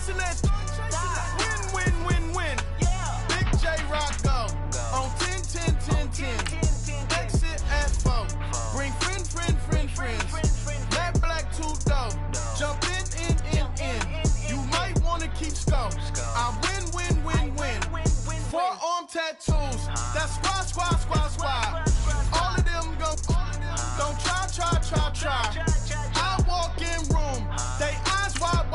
chasing that. Win, win, win, win. Big J Rock go. On 10, 10, 10, 10. Exit at 4. Bring friends. Black, 2 dough. Jump in. You might want to keep score. I win. Forearm tattoos. That's squad. All of them go. Don't try. I walk in room. They eyes wide.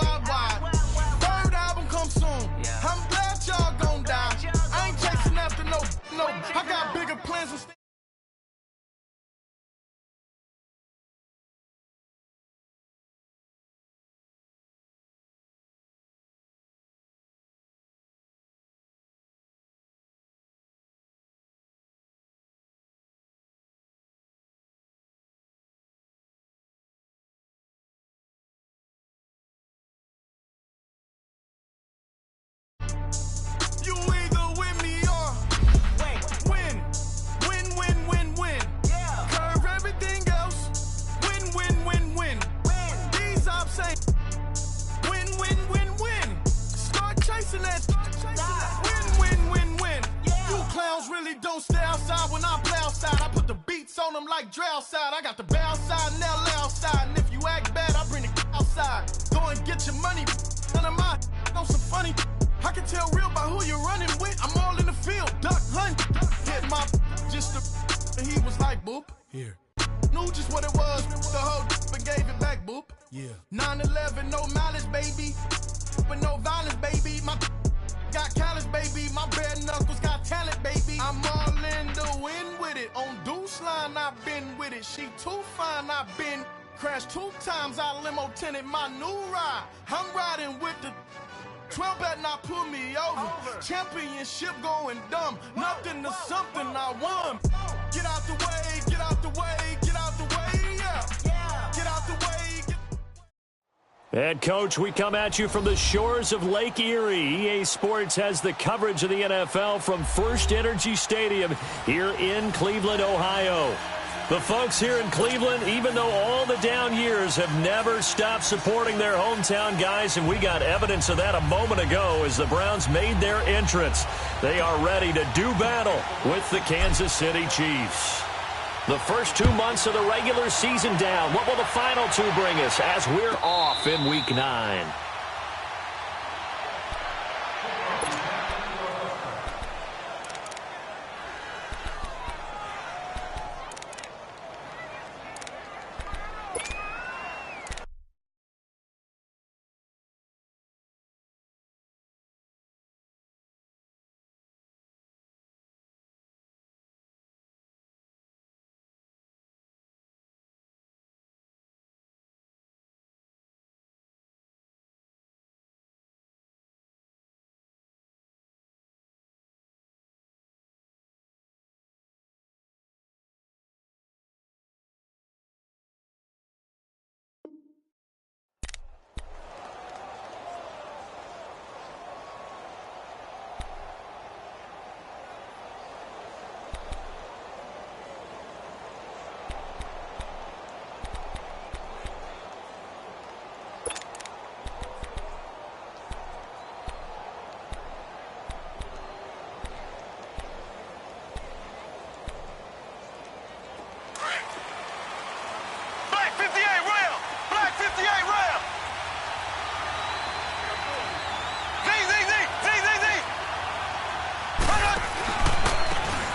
Third album come soon. I'm glad y'all gon' die. I ain't chasing after no. I got bigger plans. You either with me or win. Curve everything else. Win. These ops say win. Start chasing that. Win. You clowns really don't stay outside when I play outside. I put the beats on them like Dre outside. I got the bow side and LA outside. And if you act bad, I bring the outside. Go and get your money. None of my know some funny. I can tell real by who you're running with. I'm all in the field, duck hunt. Hit my just and he was like, boop. Here. Knew just what it was. The whole but gave it back, boop. Yeah. 9/11, no malice, baby. But no violence, baby. My got callous, baby. My bare knuckles got talent, baby. I'm all in the wind with it. On Deuce line, I've been with it. She too fine, I've been crashed 2 times. I limo tinted my new ride. I'm riding with the 12 better not pull me over. Championship going dumb. Nothing to something I won. Get out the way, yeah. Get out the way. And, Coach, we come at you from the shores of Lake Erie. EA Sports has the coverage of the NFL from First Energy Stadium here in Cleveland, Ohio. The folks here in Cleveland, even though all the down years, have never stopped supporting their hometown guys, and we got evidence of that a moment ago as the Browns made their entrance. They are ready to do battle with the Kansas City Chiefs. The first 2 months of the regular season down. What will the final 2 bring us as we're off in Week 9?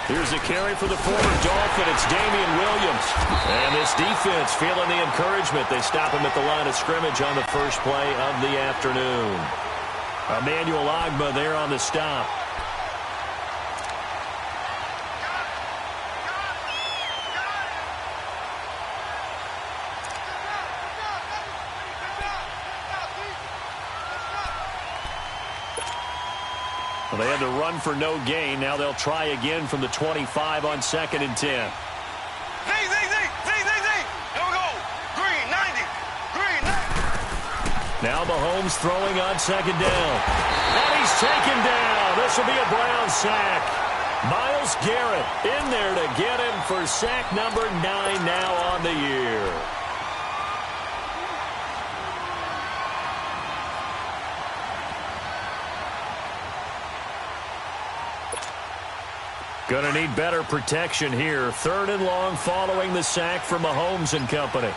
Here's a carry for the former Dolphin. It's Damian Williams. And this defense feeling the encouragement. They stop him at the line of scrimmage on the first play of the afternoon. Emmanuel Ogbah there on the stop. Well, they had to run for no gain. Now they'll try again from the 25 on 2nd and 10. Here we go. Green, 90. Green, 90. Now Mahomes throwing on 2nd down. And he's taken down. This will be a Brown sack. Myles Garrett in there to get him for sack number 9 now on the year. Gonna need better protection here. 3rd and long following the sack from Mahomes and company.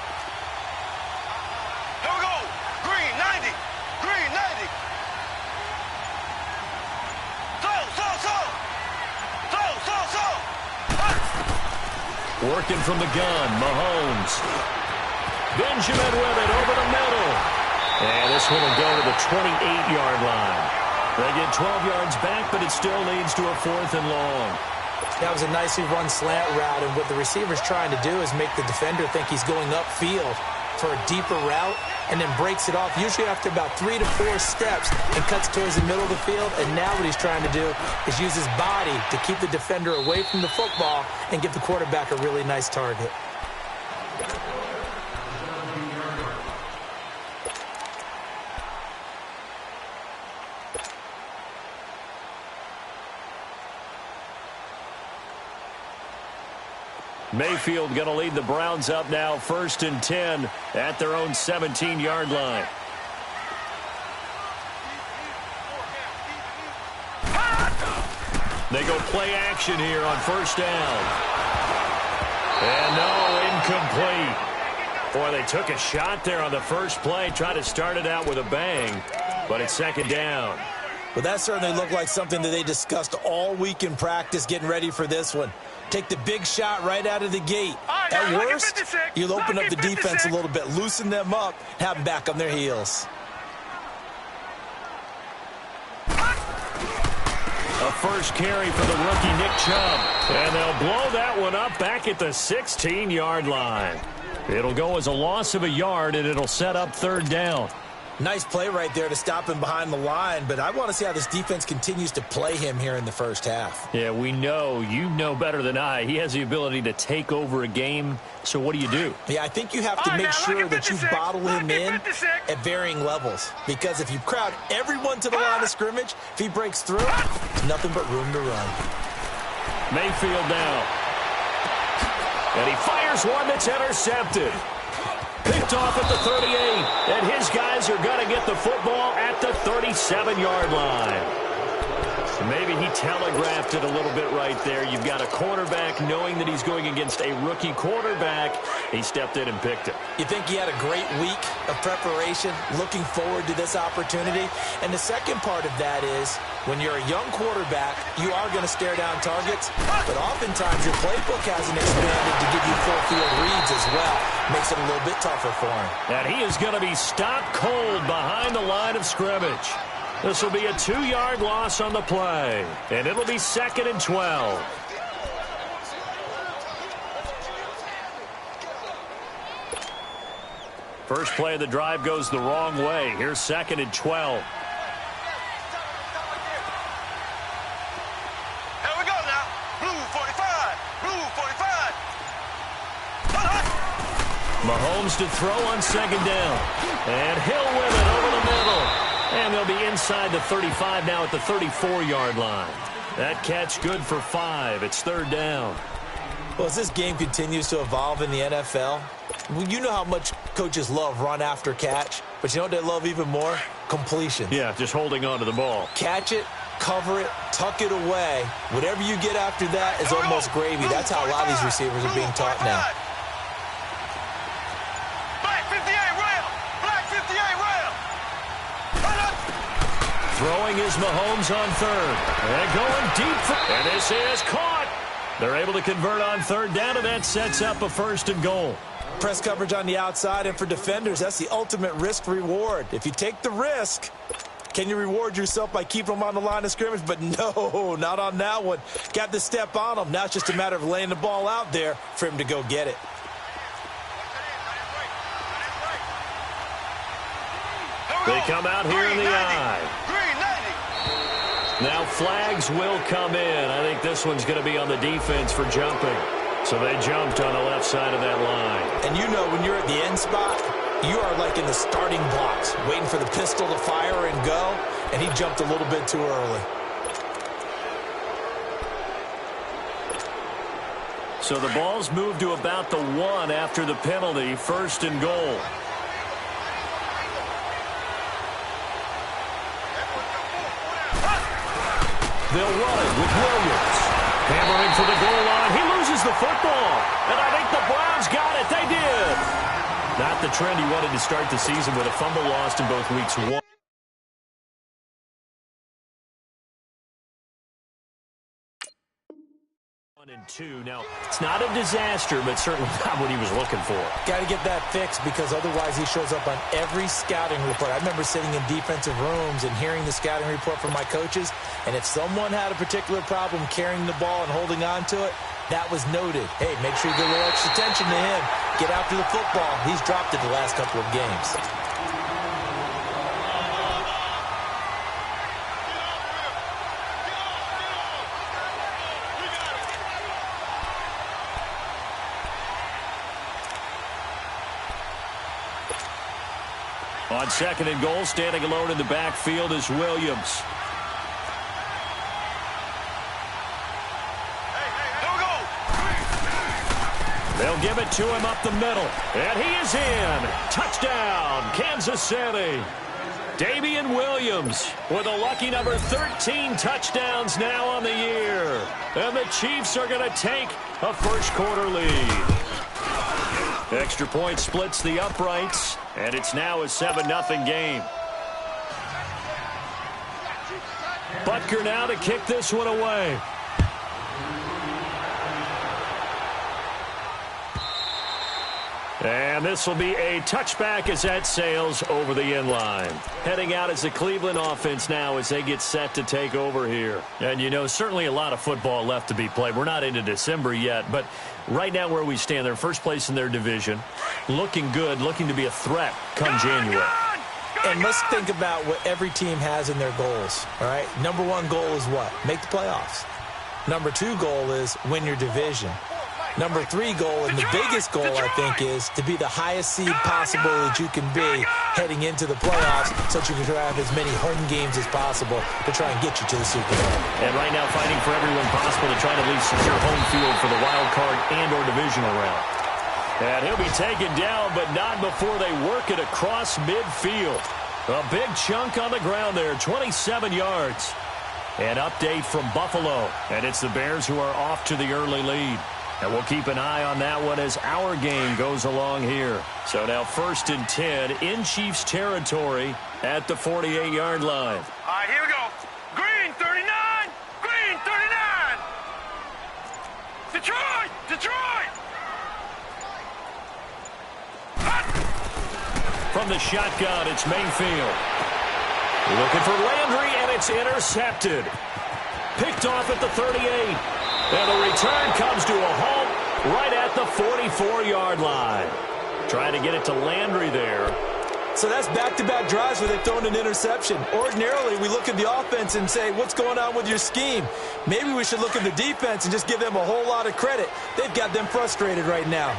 Here we go. Green 90. Green 90. Working from the gun, Mahomes. Benjamin with it over the middle. And this one will go to the 28-yard line. They get 12 yards back, but it still leads to a 4th and long. That was a nicely run slant route, and what the receiver's trying to do is make the defender think he's going upfield for a deeper route, and then breaks it off, usually after about 3 to 4 steps, and cuts towards the middle of the field. And now what he's trying to do is use his body to keep the defender away from the football and give the quarterback a really nice target. Mayfield going to lead the Browns up now, 1st and 10 at their own 17-yard line. They go play action here on 1st down. And no, incomplete. Boy, they took a shot there on the first play, tried to start it out with a bang, but it's 2nd down. Well, that certainly looked like something that they discussed all week in practice getting ready for this one. Take the big shot right out of the gate. At worst, you'll open up the defense a little bit, loosen them up, have them back on their heels. A first carry for the rookie Nick Chubb. And they'll blow that one up back at the 16-yard line. It'll go as a loss of a yard, and it'll set up 3rd down. Nice play right there to stop him behind the line, but I want to see how this defense continues to play him here in the first half. Yeah, we know. You know better than I. He has the ability to take over a game, so what do? Yeah, I think you have to make sure that you bottle him in at varying levels, because if you crowd everyone to the line of scrimmage, if he breaks through, there's nothing but room to run. Mayfield now. And he fires one that's intercepted. Picked off at the 38, and his guys are going to get the football at the 37-yard line. Maybe he telegraphed it a little bit right there. You've got a quarterback knowing that he's going against a rookie quarterback. He stepped in and picked it. You think he had a great week of preparation, looking forward to this opportunity? And the second part of that is, when you're a young quarterback, you are going to stare down targets, but oftentimes your playbook hasn't expanded to give you full field reads as well. Makes it a little bit tougher for him. And he is going to be stopped cold behind the line of scrimmage. This will be a 2-yard loss on the play, and it'll be 2nd and 12. First play of the drive goes the wrong way. Here's 2nd and 12. Here we go now. Blue 45. Blue 45. Mahomes to throw on 2nd down. And Hill with it over the middle. And they'll be inside the 35 now at the 34-yard line. That catch good for 5. It's 3rd down. Well, as this game continues to evolve in the NFL, you know how much coaches love run after catch, but you know what they love even more? Completion. Yeah, just holding on to the ball. Catch it, cover it, tuck it away. Whatever you get after that is almost gravy. That's how a lot of these receivers are being taught now. Black 58 rail. Black 58 rail. Throwing is Mahomes on 3rd. And going deep. And this is caught. They're able to convert on 3rd down, and that sets up a 1st and goal. Press coverage on the outside, and for defenders, that's the ultimate risk-reward. If you take the risk, can you reward yourself by keeping them on the line of scrimmage? But no, not on that one. Got to step on them. Now it's just a matter of laying the ball out there for him to go get it. They come out here in the eye. Green 90. Now flags will come in. I think this one's going to be on the defense for jumping. So they jumped on the left side of that line. And you know when you're at the end spot, you are like in the starting blocks, waiting for the pistol to fire and go, and he jumped a little bit too early. So the ball's moved to about the 1 after the penalty, 1st and goal. They'll run it with Williams. Hammering for the goal line. He loses the football. And I think the Browns got it. They did. Not the trend he wanted to start the season with a fumble lost in both weeks 1 and 2. Now, it's not a disaster, but certainly not what he was looking for. Got to get that fixed because otherwise he shows up on every scouting report. I remember sitting in defensive rooms and hearing the scouting report from my coaches, and if someone had a particular problem carrying the ball and holding on to it, that was noted. Hey, make sure you give a little extra attention to him. Get after the football. He's dropped it the last couple of games. On 2nd and goal, standing alone in the backfield is Williams. They'll give it to him up the middle. And he is in. Touchdown, Kansas City. Damian Williams with a lucky number 13 touchdowns now on the year. And the Chiefs are going to take a first-quarter lead. Extra point splits the uprights, and it's now a 7-0 game. Butker now to kick this one away. And this will be a touchback as that sails over the end line. Heading out as the Cleveland offense now as they get set to take over here. And, you know, certainly a lot of football left to be played. We're not into December yet, but right now where we stand, they're first place in their division. Looking good, looking to be a threat come January. And let's think about what every team has in their goals, all right? Number 1 goal is what? Make the playoffs. Number 2 goal is win your division. Number 3 goal, and the biggest goal, I think, is to be the highest seed possible that you can be heading into the playoffs so that you can have as many home games as possible to try and get you to the Super Bowl. And right now fighting for everyone possible to try to at least secure home field for the wild card and or divisional round. And he'll be taken down, but not before they work it across midfield. A big chunk on the ground there, 27 yards. An update from Buffalo, and it's the Bears who are off to the early lead. And we'll keep an eye on that one as our game goes along here. So now 1st and 10 in Chiefs territory at the 48-yard line. All right, here we go. Green 39. Green 39. Detroit. Detroit. From the shotgun, it's Mayfield. Looking for Landry, and it's intercepted. Picked off at the 38. And the return comes to a halt right at the 44-yard line. Trying to get it to Landry there. So that's back-to-back drives where they've thrown an interception. Ordinarily, we look at the offense and say, what's going on with your scheme? Maybe we should look at the defense and just give them a whole lot of credit. They've got them frustrated right now.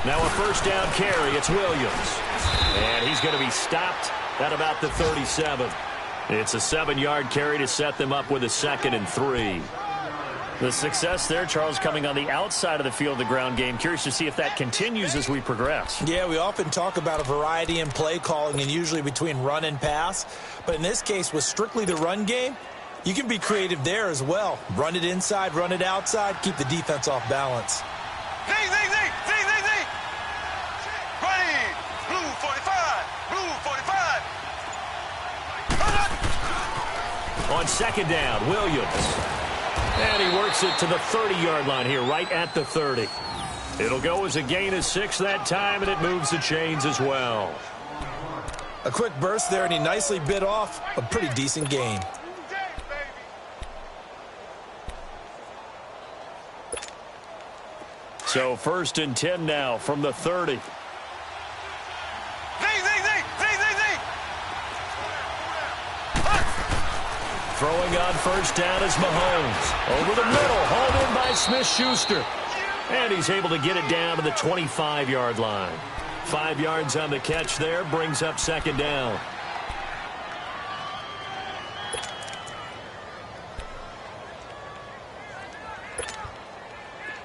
Now a first down carry. It's Williams. And he's going to be stopped at about the 37. It's a 7-yard carry to set them up with a 2nd and 3. The success there, Charles, coming on the outside of the field, the ground game. Curious to see if that continues as we progress. Yeah, we often talk about a variety in play calling and usually between run and pass. But in this case, with strictly the run game, you can be creative there as well. Run it inside, run it outside, keep the defense off balance. Zing, zing, zing, zing, zing, zing. Green, blue 45, blue 45. On 2nd down, Williams. And he works it to the 30-yard line here, right at the 30. It'll go as a gain of 6 that time, and it moves the chains as well. A quick burst there, and he nicely bit off a pretty decent gain. So 1st and 10 now from the 30. Zing, zing, zing, zing, zing, zing. Throwing on first down is Mahomes. Over the middle, hauled in by Smith-Schuster. And he's able to get it down to the 25-yard line. 5 yards on the catch there, brings up 2nd down.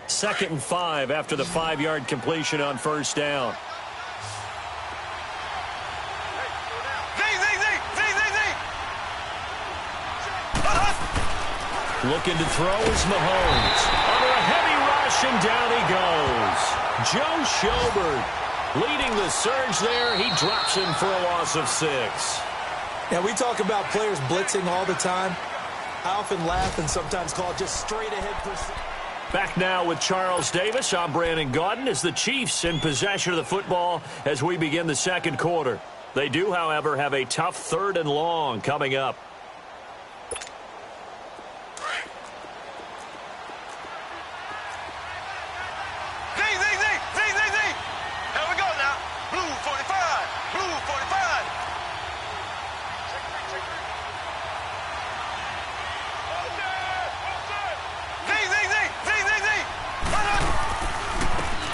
Second and 5 after the 5-yard completion on first down. Zing, zing, zing, zing, zing, zing. Looking to throw is Mahomes. Under a heavy rush, and down he goes. Joe Schobert leading the surge there. He drops him for a loss of 6. Now, we talk about players blitzing all the time. I often laugh and sometimes call it just straight ahead pursuit. Back now with Charles Davis. I'm Brandon Gaudin as the Chiefs in possession of the football as we begin the second quarter. They do, however, have a tough 3rd and long coming up.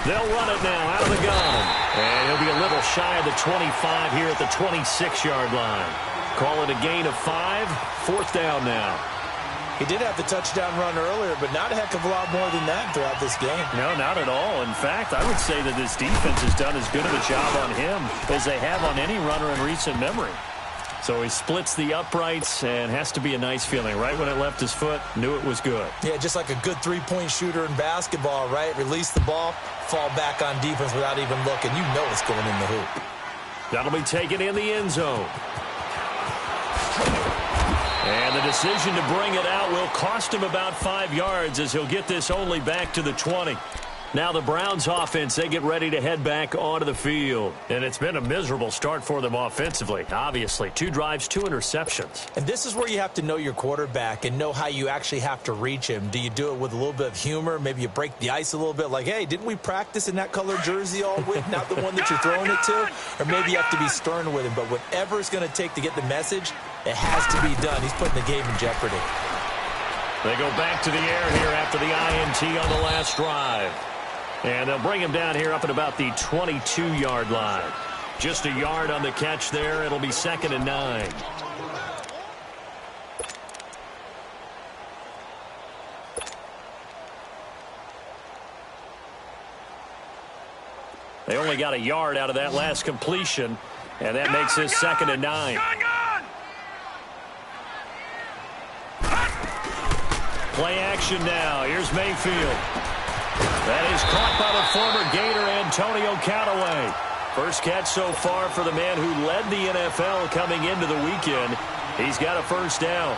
They'll run it now out of the gun. And he'll be a little shy of the 25 here at the 26-yard line. Call it a gain of 5. 4th down now. He did have the touchdown run earlier, but not a heck of a lot more than that throughout this game. No, not at all. In fact, I would say that this defense has done as good of a job on him as they have on any runner in recent memory. So he splits the uprights and has to be a nice feeling. Right when it left his foot, knew it was good. Yeah, just like a good three-point shooter in basketball, right? Release the ball, fall back on defense without even looking. You know it's going in the hoop. That'll be taken in the end zone. And the decision to bring it out will cost him about 5 yards as he'll get this only back to the 20. Now the Browns offense, they get ready to head back onto the field. And it's been a miserable start for them offensively. Obviously, 2 drives, 2 interceptions. And this is where you have to know your quarterback and know how you actually have to reach him. Do you do it with a little bit of humor? Maybe you break the ice a little bit like, hey, didn't we practice in that color jersey all week? Not the one that you're throwing it to? Or maybe you have to be stern with him. But whatever it's going to take to get the message, it has to be done. He's putting the game in jeopardy. They go back to the air here after the INT on the last drive. And they'll bring him down here up at about the 22-yard line. Just a yard on the catch there. It'll be 2nd and 9. They only got a yard out of that last completion, and that makes this 2nd and 9. Play action now. Here's Mayfield. That is caught by the former Gator Antonio Callaway. First catch so far for the man who led the NFL coming into the weekend. He's got a first down.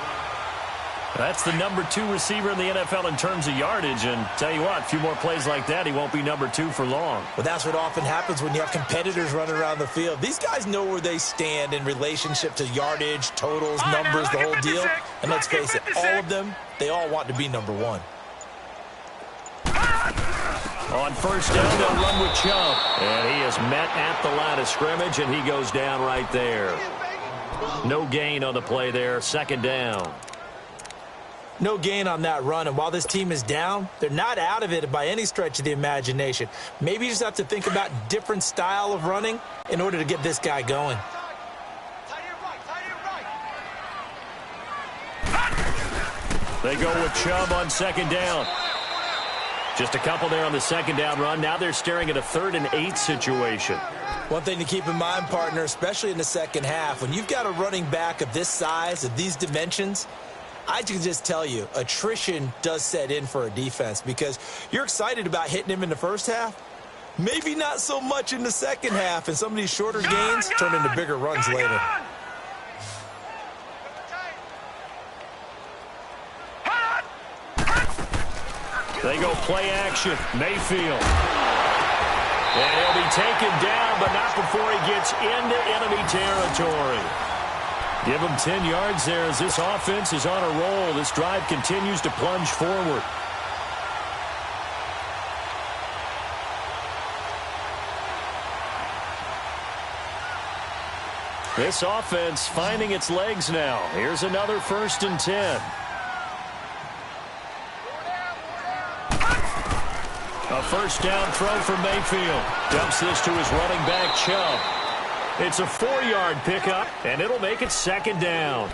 That's the number 2 receiver in the NFL in terms of yardage. And tell you what, a few more plays like that, he won't be number 2 for long. Well, that's what often happens when you have competitors running around the field. These guys know where they stand in relationship to yardage, totals, numbers, the whole deal. And let's face it, all of them, they all want to be number 1. On first down, they'll run with Chubb. And he is met at the line of scrimmage, and he goes down right there. No gain on the play there. 2nd down. No gain on that run, and while this team is down, they're not out of it by any stretch of the imagination. Maybe you just have to think about different style of running in order to get this guy going. They go with Chubb on 2nd down. Just a couple there on the 2nd down run. Now they're staring at a 3rd and 8 situation. One thing to keep in mind, partner, especially in the second half, when you've got a running back of this size, of these dimensions, I can just tell you, attrition does set in for a defense because you're excited about hitting him in the first half. Maybe not so much in the second half, and some of these shorter gains turn into bigger runs later. They go play action. Mayfield. And he'll be taken down, but not before he gets into enemy territory. Give him 10 yards there as this offense is on a roll. This drive continues to plunge forward. This offense finding its legs now. Here's another 1st and 10. A first down throw for Mayfield. Dumps this to his running back, Chubb. It's a 4-yard pickup, and it'll make it 2nd down.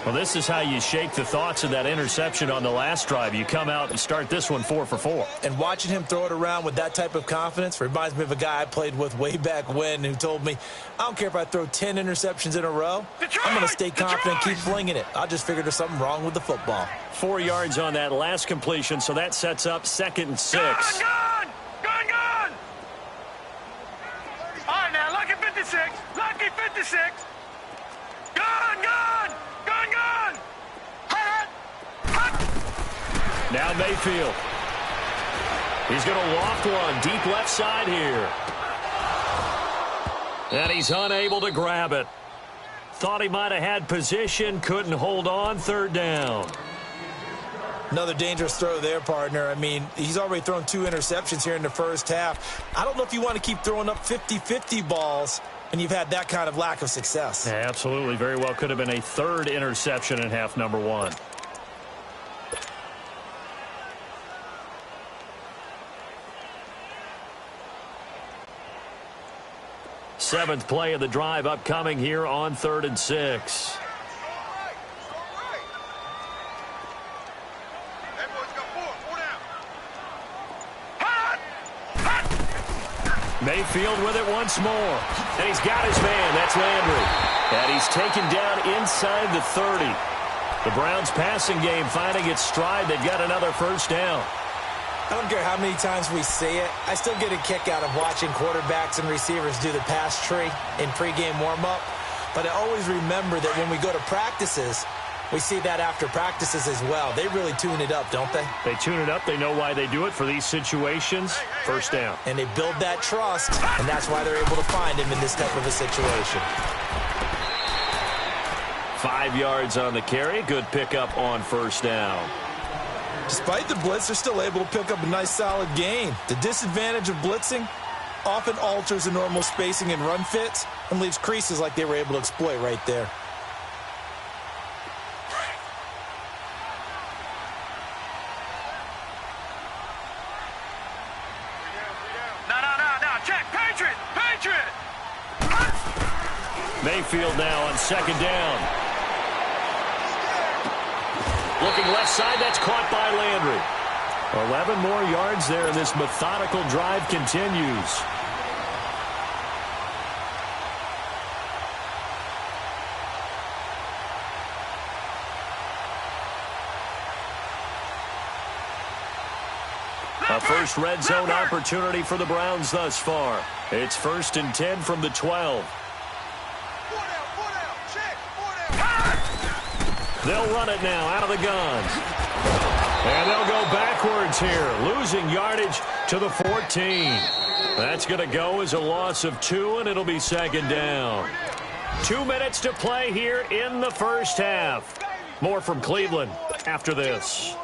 Well, this is how you shake the thoughts of that interception on the last drive. You come out and start this one 4 for 4. And watching him throw it around with that type of confidence reminds me of a guy I played with way back when who told me, I don't care if I throw 10 interceptions in a row. I'm going to stay confident, keep flinging it. I just figured there's something wrong with the football. 4 yards on that last completion, so that sets up 2nd and 6. Gone! All right, now, lucky 56. Lucky 56. Gone! Now Mayfield. He's going to loft one deep left side here. And he's unable to grab it. Thought he might have had position, couldn't hold on, 3rd down. Another dangerous throw there, partner. I mean, he's already thrown 2 interceptions here in the first half. I don't know if you want to keep throwing up 50-50 balls and you've had that kind of lack of success. Yeah, absolutely. Very well could have been a 3rd interception in half number 1. Seventh play of the drive upcoming here on 3rd and 6. Mayfield with it once more. And he's got his man. That's Landry. And he's taken down inside the 30. The Browns passing game finding its stride. They've got another 1st down. I don't care how many times we say it. I still get a kick out of watching quarterbacks and receivers do the pass tree in pregame warm-up. But I always remember that when we go to practices, we see that after practices as well. They really tune it up, don't they? They tune it up. They know why they do it for these situations. 1st down. And they build that trust, and that's why they're able to find him in this type of a situation. 5 yards on the carry. Good pickup on 1st down. Despite the blitz, they're still able to pick up a nice, solid gain. The disadvantage of blitzing often alters the normal spacing and run fits and leaves creases like they were able to exploit right there. Now, check, Patriot! Mayfield now on 2nd down. Looking left side, that's caught by Landry. 11 more yards there, and this methodical drive continues. A first red zone opportunity for the Browns thus far. It's 1st and 10 from the 12. They'll run it now out of the gun. And they'll go backwards here, losing yardage to the 14. That's going to go as a loss of 2, and it'll be 2nd down. 2 minutes to play here in the 1st half. More from Cleveland after this.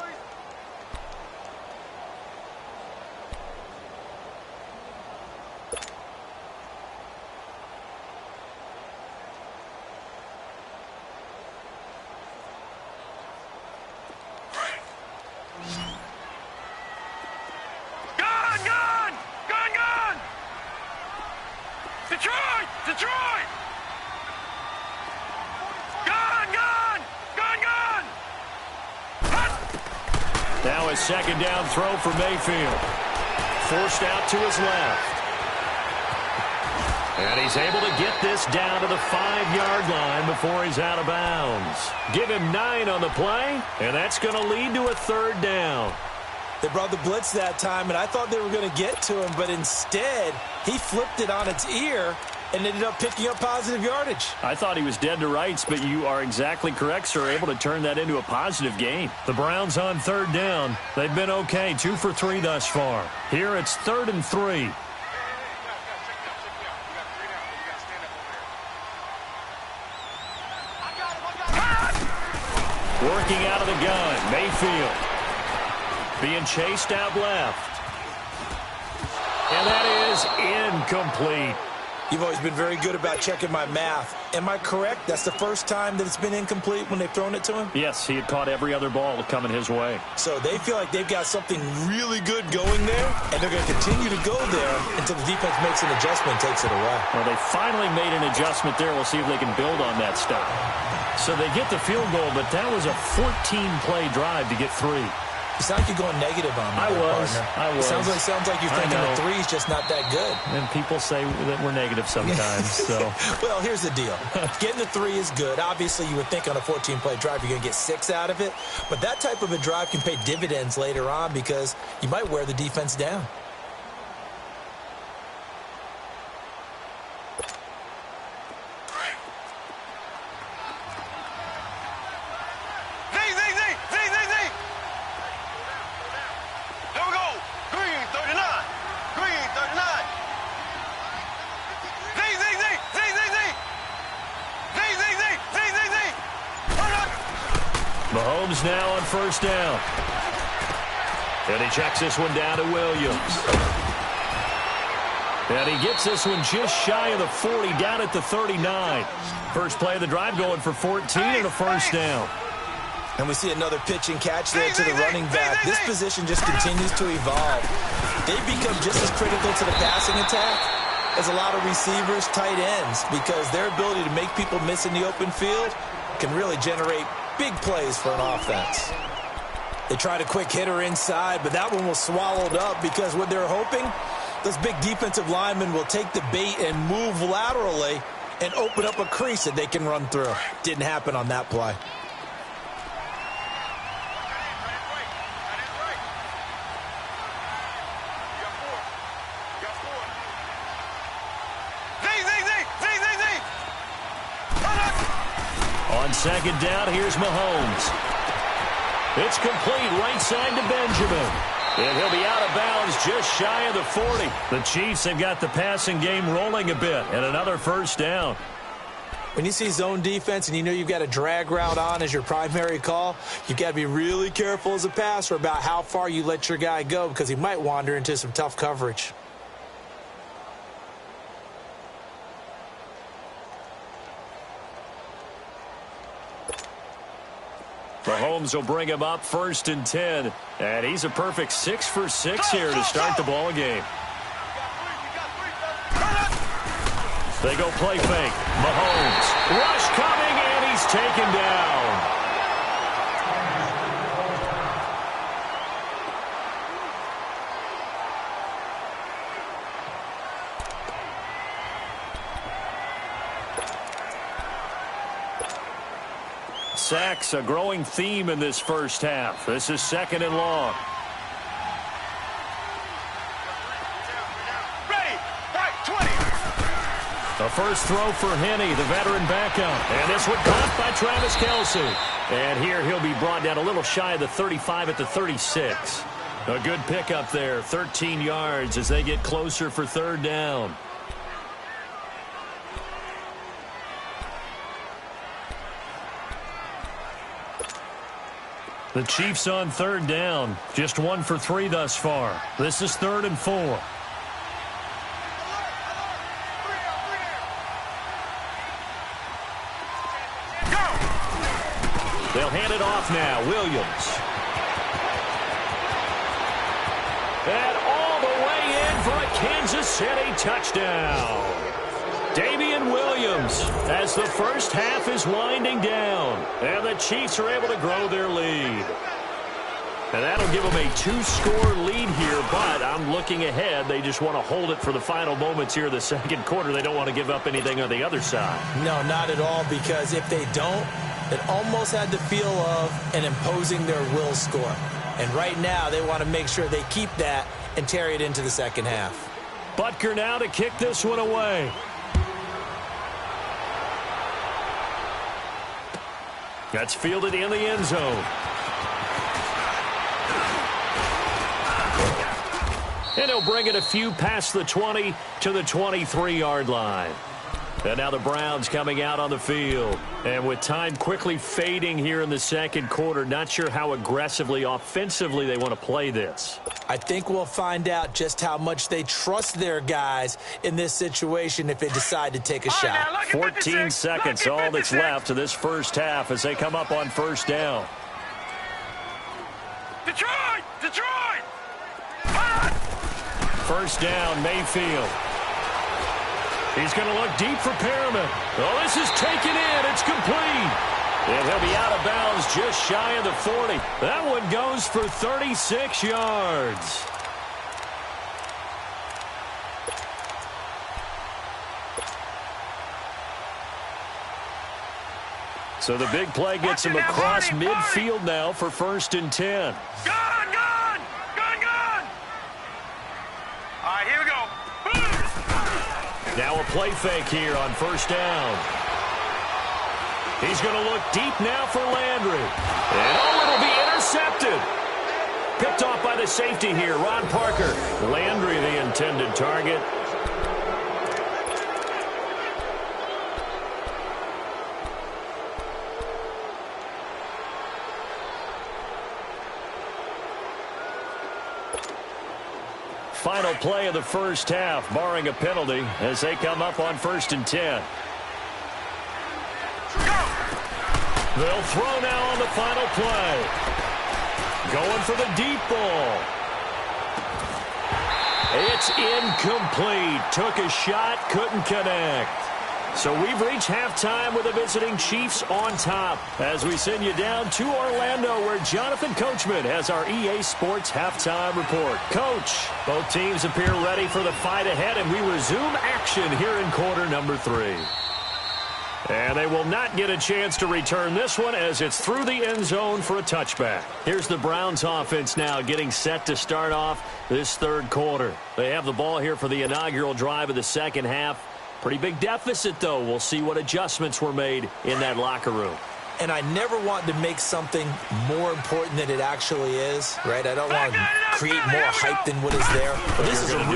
Detroit! Gone! Now a 2nd down throw for Mayfield. Forced out to his left. And he's able to get this down to the 5-yard line before he's out of bounds. Give him 9 on the play, and that's going to lead to a 3rd down. They brought the blitz that time, and I thought they were going to get to him, but instead, he flipped it on its ear and ended up picking up positive yardage. I thought he was dead to rights, but you are exactly correct, sir. Able to turn that into a positive gain. The Browns on 3rd down. They've been okay, 2 for 3 thus far. Here it's 3rd and 3. Working out of the gun, Mayfield. Being chased out left. And that is incomplete. You've always been very good about checking my math. Am I correct? That's the first time that it's been incomplete when they've thrown it to him? Yes, he had caught every other ball coming his way. So they feel like they've got something really good going there, and they're going to continue to go there until the defense makes an adjustment and takes it away. Well, they finally made an adjustment there. We'll see if they can build on that stuff. So they get the field goal, but that was a 14-play drive to get 3. You sound like you're going negative on me. I was. It sounds like you're thinking the 3's just not that good. And people say that we're negative sometimes. So, well, here's the deal. Getting the 3 is good. Obviously, you would think on a 14-play drive you're going to get 6 out of it. But that type of a drive can pay dividends later on because you might wear the defense down. Mahomes now on first down. And he checks this one down to Williams. And he gets this one just shy of the 40, down at the 39. First play of the drive going for 14 and a first down. And we see another pitch and catch there to the running back. This position just continues to evolve. They become just as critical to the passing attack as a lot of receivers, tight ends, because their ability to make people miss in the open field can really generate big plays for an offense. They tried a quick hitter inside, but that one was swallowed up because what they're hoping, those big defensive linemen will take the bait and move laterally and open up a crease that they can run through. Didn't happen on that play. On second down, here's Mahomes. It's complete right side to Benjamin. And he'll be out of bounds just shy of the 40. The Chiefs have got the passing game rolling a bit, and another first down. When you see zone defense and you know you've got a drag route on as your primary call, you've got to be really careful as a passer about how far you let your guy go because he might wander into some tough coverage. Mahomes will bring him up first and 10. And he's a perfect 6 for 6 here to start the ball game. They go play fake. Mahomes. Rush coming, and he's taken down. Sacks, a growing theme in this first half. This is second and long. Ready, right, 20. The first throw for Henney, the veteran backup. And this one caught by Travis Kelce. And here he'll be brought down a little shy of the 35 at the 36. A good pickup there, 13 yards as they get closer for third down. The Chiefs on third down. Just 1 for 3 thus far. This is 3rd and 4. They'll hand it off now. Williams. And all the way in for a Kansas City touchdown. Damian Williams as the first half is winding down. And the Chiefs are able to grow their lead. And that'll give them a 2-score lead here, but I'm looking ahead. They just want to hold it for the final moments here of the second quarter. They don't want to give up anything on the other side. No, not at all, because if they don't, it almost had the feel of an imposing their will score. And right now, they want to make sure they keep that and carry it into the second half. Butker now to kick this one away. That's fielded in the end zone. And he'll bring it a few past the 20 to the 23-yard line. And now the Browns coming out on the field. And with time quickly fading here in the second quarter, not sure how aggressively, offensively they want to play this. I think we'll find out just how much they trust their guys in this situation if they decide to take a shot. 14 seconds, all that's left of this first half as they come up on first down. Detroit! Detroit! First down, Mayfield. He's going to look deep for Perriman. Oh, this is taken in. It's complete. And he'll be out of bounds just shy of the 40. That one goes for 36 yards. So the big play gets him across midfield now for 1st and 10. Gun! All right, here we go. Now a play fake here on 1st down. He's going to look deep now for Landry. And it'll be intercepted. Picked off by the safety here, Ron Parker. Landry the intended target. Final play of the first half, barring a penalty, as they come up on 1st and 10. They'll throw now on the final play. Going for the deep ball. It's incomplete. Took a shot, couldn't connect. So we've reached halftime with the visiting Chiefs on top as we send you down to Orlando where Jonathan Coachman has our EA Sports halftime report. Coach, both teams appear ready for the fight ahead, and we resume action here in quarter number 3. And they will not get a chance to return this one as it's through the end zone for a touchback. Here's the Browns offense now getting set to start off this third quarter. They have the ball here for the inaugural drive of the second half. Pretty big deficit, though. We'll see what adjustments were made in that locker room. And I never want to make something more important than it actually is, right? I don't want to create more hype than what is there. But this is I'm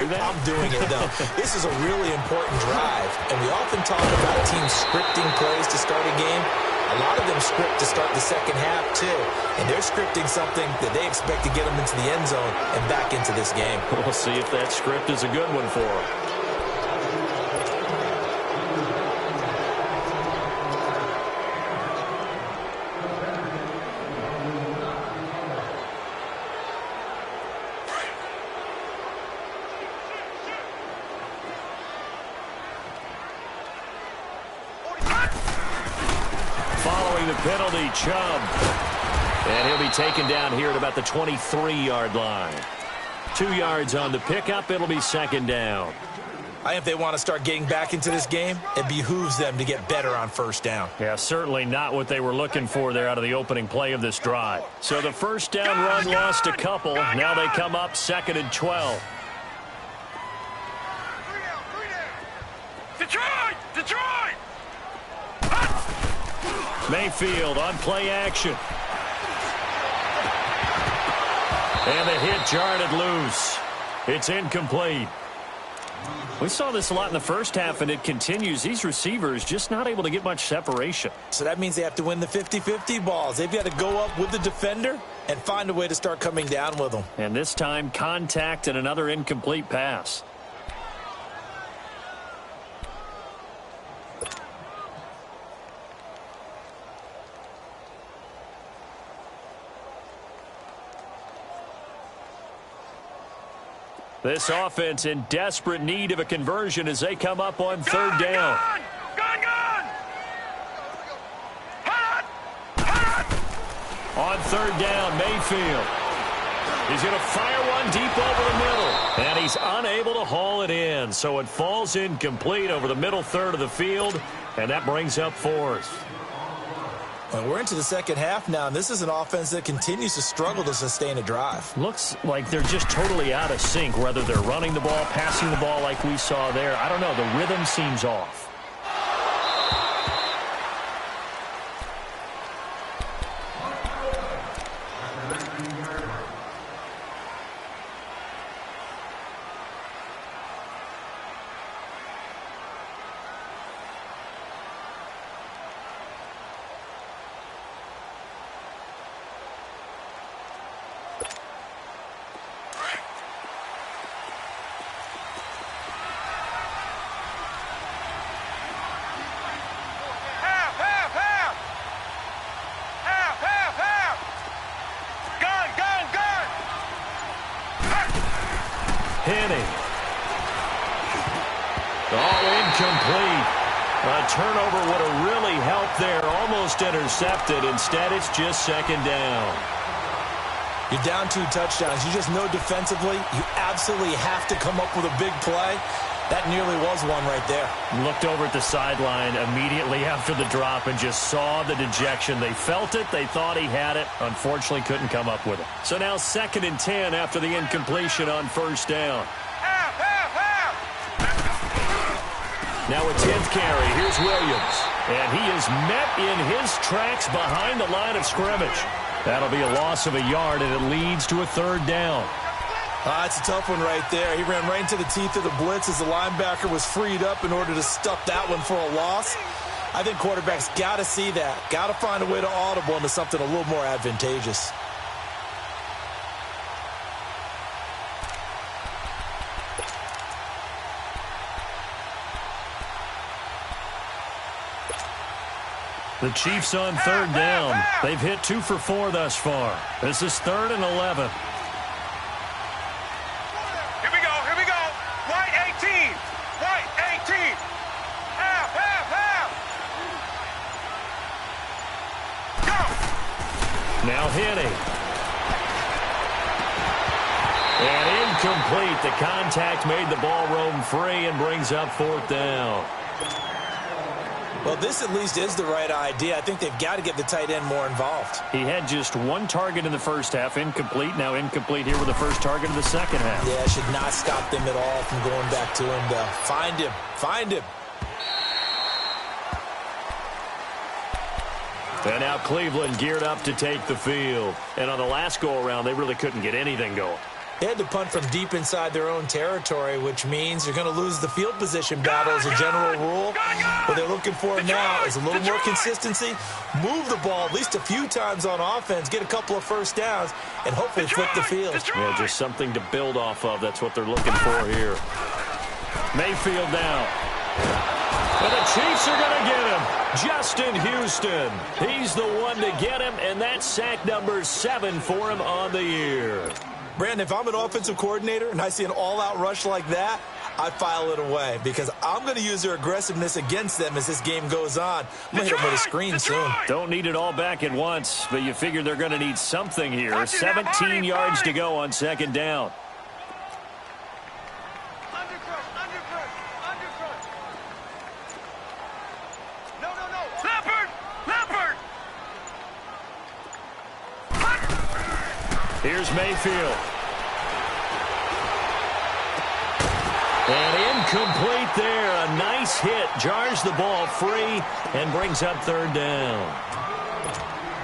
doing it, though. This is a really important drive. And we often talk about teams scripting plays to start a game. A lot of them script to start the second half, too. And they're scripting something that they expect to get them into the end zone and back into this game. We'll see if that script is a good one for them. Penalty, Chubb. And he'll be taken down here at about the 23-yard line. 2 yards on the pickup. It'll be 2nd down. I think if they want to start getting back into this game, it behooves them to get better on 1st down. Yeah, certainly not what they were looking for there out of the opening play of this drive. So the 1st down run lost a couple. Now they come up 2nd and 12. Detroit! Mayfield on play action. And the hit jarred it loose. It's incomplete. We saw this a lot in the first half, and it continues. These receivers just not able to get much separation. So that means they have to win the 50-50 balls. They've got to go up with the defender and find a way to start coming down with them. And this time, contact and another incomplete pass. This offense in desperate need of a conversion as they come up on 3rd down. On 3rd down, Mayfield. He's going to fire one deep over the middle. And he's unable to haul it in. So it falls incomplete over the middle third of the field. And that brings up 4th. Well, we're into the second half now, and this is an offense that continues to struggle to sustain a drive. Looks like they're just totally out of sync, whether they're running the ball, passing the ball like we saw there. I don't know. The rhythm seems off. A turnover would have really helped there. Almost intercepted. Instead, it's just second down. You're down 2 touchdowns. You just know defensively you absolutely have to come up with a big play. That nearly was one right there. Looked over at the sideline immediately after the drop and just saw the dejection. They felt it. They thought he had it. Unfortunately, couldn't come up with it. So now 2nd and 10 after the incompletion on first down. Now a 10th carry. Here's Williams. And he is met in his tracks behind the line of scrimmage. That'll be a loss of a yard, and it leads to a 3rd down. It's a tough one right there. He ran right into the teeth of the blitz as the linebacker was freed up in order to stuff that one for a loss. I think quarterbacks got to see that. Got to find a way to audible into something a little more advantageous. The Chiefs on 3rd down. They've hit 2 for 4 thus far. This is 3rd and 11. Here we go. White 18. White 18. Half. Go. Now hitting. And incomplete. The contact made the ball roam free and brings up 4th down. Well, this at least is the right idea. I think they've got to get the tight end more involved. He had just 1 target in the first half, incomplete. Now incomplete here with the first target of the second half. Yeah, should not stop them at all from going back to him to find him. And now Cleveland geared up to take the field. And on the last go-around, they really couldn't get anything going. They had to punt from deep inside their own territory, which means you're going to lose the field position battle as a general rule. What they're looking for now is a little more consistency, move the ball at least a few times on offense, get a couple of first downs, and hopefully flip the field. Yeah, just something to build off of. That's what they're looking for here. Mayfield now. And the Chiefs are going to get him. Justin Houston. He's the one to get him, and that's sack number 7 for him on the year. Brandon, if I'm an offensive coordinator and I see an all-out rush like that, I file it away because I'm going to use their aggressiveness against them as this game goes on. I'm going to hit them with a screen soon. Don't need it all back at once, but you figure they're going to need something here. 17 yards to go on 2nd down. Here's Mayfield. And incomplete there. A nice hit. Jars the ball free and brings up 3rd down.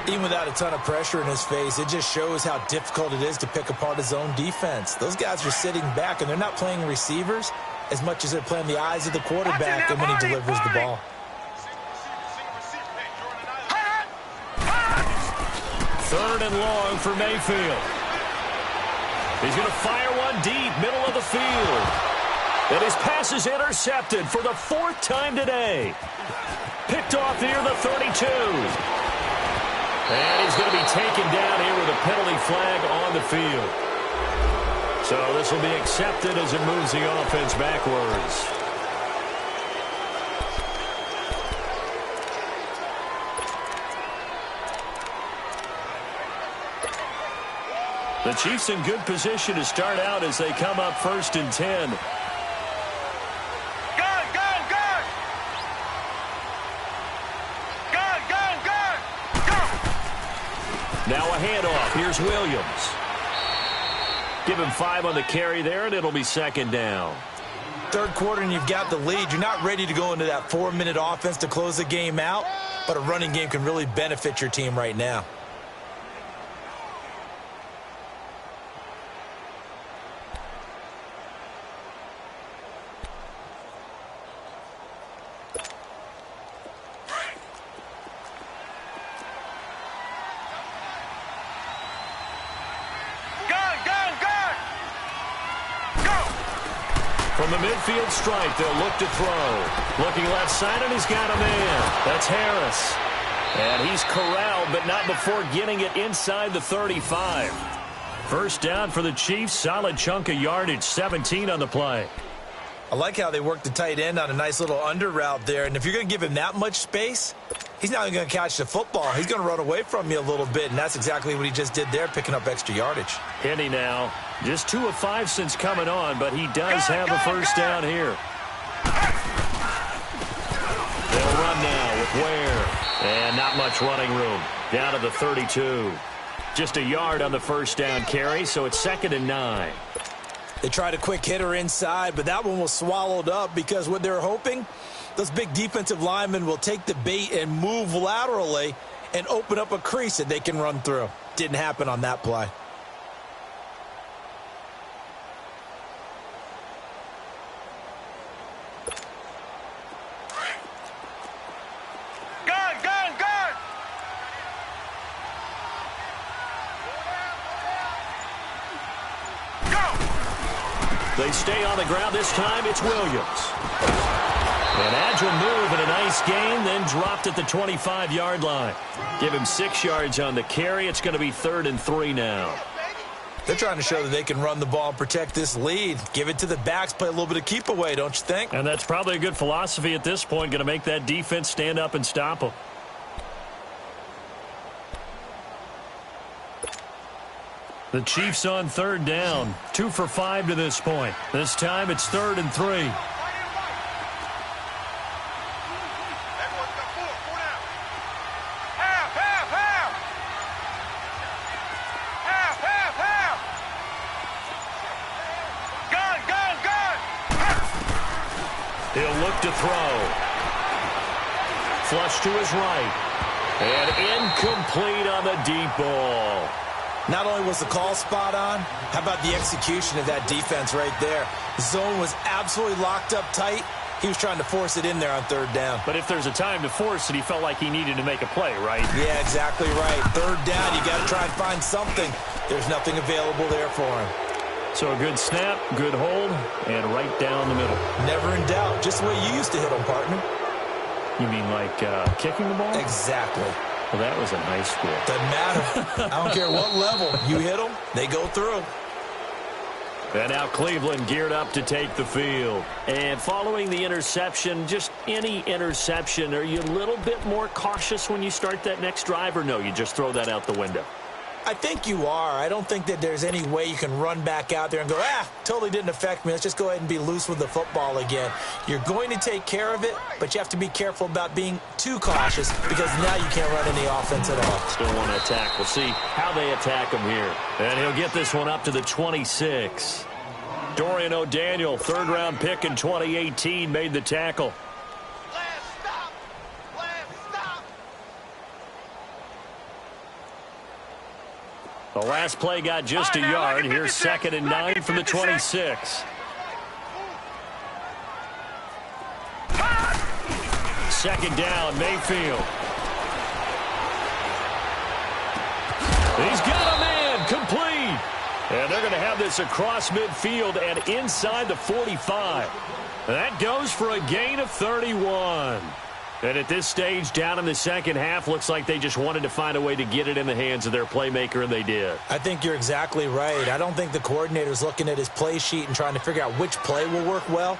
Even without a ton of pressure in his face, it just shows how difficult it is to pick apart his own defense. Those guys are sitting back, and they're not playing receivers as much as they're playing the eyes of the quarterback and when he delivers the ball. 3rd and long for Mayfield. He's going to fire one deep, middle of the field. And his pass is intercepted for the 4th time today. Picked off near the 32. And he's going to be taken down here with a penalty flag on the field. So this will be accepted as it moves the offense backwards. The Chiefs in good position to start out as they come up 1st and 10. Now a handoff. Here's Williams. Give him 5 on the carry there, and it'll be 2nd down. 3rd quarter, and you've got the lead. You're not ready to go into that 4-minute offense to close the game out, but a running game can really benefit your team right now. From the midfield stripe, they'll look to throw. Looking left side, and he's got a man. That's Harris. And he's corralled, but not before getting it inside the 35. 1st down for the Chiefs. Solid chunk of yardage, 17 on the play. I like how they work the tight end on a nice little under route there. And if you're going to give him that much space, he's not even going to catch the football. He's going to run away from you a little bit, and that's exactly what he just did there, picking up extra yardage. Henny now, just 2 of 5 since coming on, but he does have a first down here. They'll run now with Ware. And not much running room. Down to the 32. Just a yard on the first down carry, so it's 2nd and 9. They tried a quick hitter inside, but that one was swallowed up because what they're hoping, those big defensive linemen will take the bait and move laterally and open up a crease that they can run through. Didn't happen on that play. They stay on the ground. This time it's Williams. An agile move and a nice gain, then dropped at the 25-yard line. Give him 6 yards on the carry. It's going to be 3rd and 3 now. They're trying to show that they can run the ball and protect this lead. Give it to the backs, play a little bit of keep away, don't you think? And that's probably a good philosophy at this point. Going to make that defense stand up and stop them. The Chiefs on 3rd down. 2 for 5 to this point. This time it's 3rd and 3. He'll look to throw. Flush to his right. And incomplete on the deep ball. Not only was the call spot on, how about the execution of that defense right there? The zone was absolutely locked up tight. He was trying to force it in there on 3rd down. But if there's a time to force it, he felt like he needed to make a play, right? Yeah, exactly right. 3rd down, you got to try and find something. There's nothing available there for him. So a good snap, good hold, and right down the middle. Never in doubt. Just the way you used to hit them, partner. You mean like kicking the ball? Exactly. Well, that was in high school. Doesn't matter. I don't care what level. You hit them, they go through. And now Cleveland geared up to take the field. And following the interception, just any interception, are you a little bit more cautious when you start that next drive, or no, you just throw that out the window? I think you are. I don't think that there's any way you can run back out there and go, totally didn't affect me. Let's just go ahead and be loose with the football again. You're going to take care of it, but you have to be careful about being too cautious because now you can't run any offense at all. Still want to attack. We'll see how they attack him here. And he'll get this one up to the 26. Dorian O'Daniel, 3rd-round pick in 2018, made the tackle. The last play got just a yard. Here's 2nd and 9 from the 26. 2nd down, Mayfield. He's got a man, complete. And they're going to have this across midfield and inside the 45. That goes for a gain of 31. And at this stage, down in the second half, looks like they just wanted to find a way to get it in the hands of their playmaker, and they did. I think you're exactly right. I don't think the coordinator's looking at his play sheet and trying to figure out which play will work well.